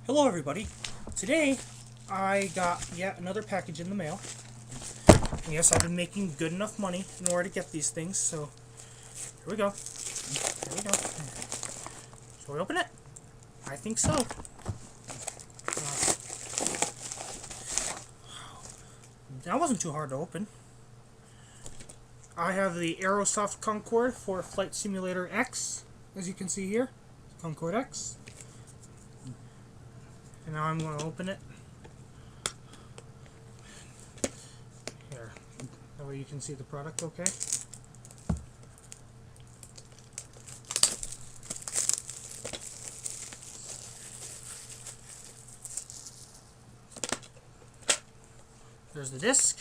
Hello everybody. Today I got yet another package in the mail. And yes, I've been making good enough money in order to get these things, so here we go. Here we go. Shall we open it? I think so. That wasn't too hard to open. I have the Aerosoft Concorde for Flight Simulator X, as you can see here. Concorde X. And now I'm going to open it. Here. That way you can see the product okay. There's the disc.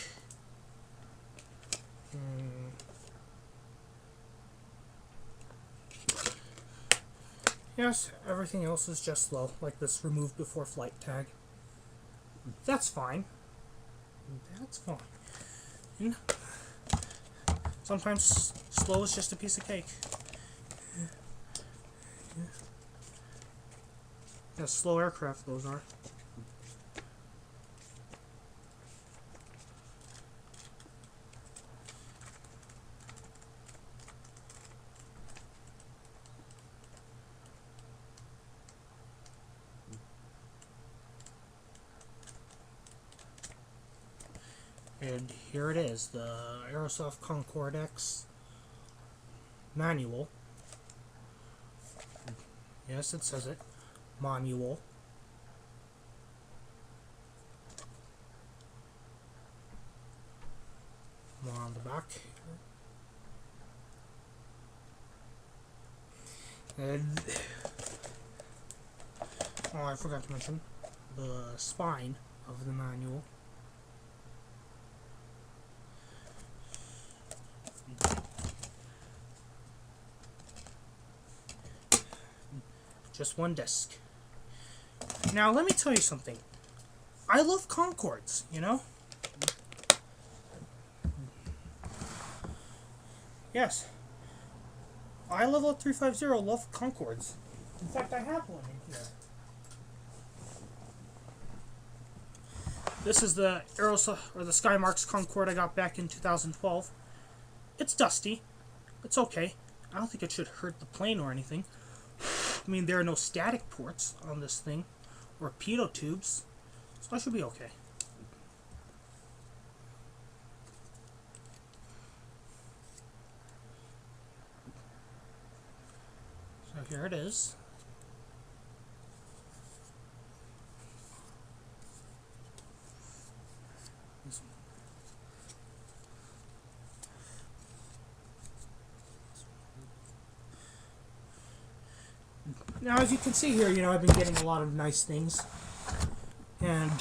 Yes, everything else is just slow, like this removed before flight tag. That's fine. That's fine. Sometimes slow is just a piece of cake. Yeah, slow aircraft those are. And here it is, the Aerosoft Concorde X manual. Yes, it says it. Manual. More on the back. And oh, I forgot to mention the spine of the manual. Just one disc. Now, let me tell you something. I love Concordes, you know? Yes. I Level 350 love Concordes. In fact, I have one in here. This is the Aerosoft, or the Skymarks Concorde I got back in 2012. It's dusty. It's okay. I don't think it should hurt the plane or anything. I mean, there are no static ports on this thing, or pitot tubes, so I should be okay. So here it is. Now, as you can see here, you know, I've been getting a lot of nice things, and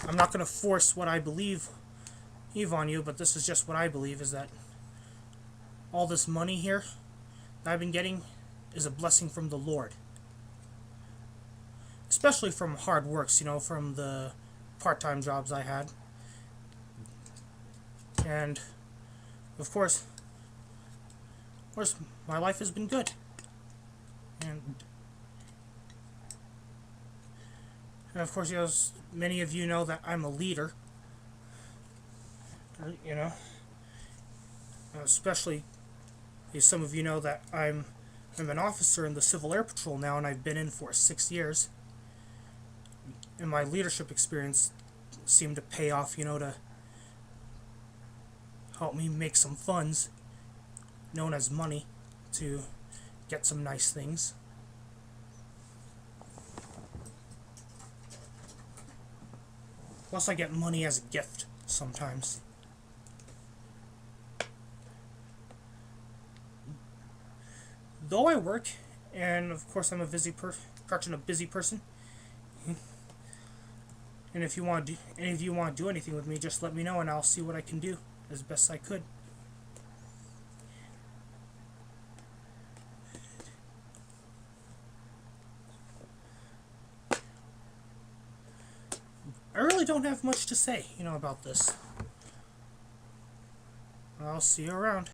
I'm not going to force what I believe on you, but this is just what I believe, is that all this money here that I've been getting is a blessing from the Lord. Especially from hard works, you know, from the part-time jobs I had. And, of course, my life has been good. And of course, you know, as many of you know that I'm a leader. You know, especially some of you know that I'm an officer in the Civil Air Patrol now, and I've been in for 6 years. And my leadership experience seemed to pay off, you know, to help me make some funds, known as money, to get some nice things. Plus, I get money as a gift sometimes. Though I work, and of course I'm a busy person. And if you want to, any of you want to do anything with me, just let me know, and I'll see what I can do as best I could. I really don't have much to say, you know, about this. I'll see you around.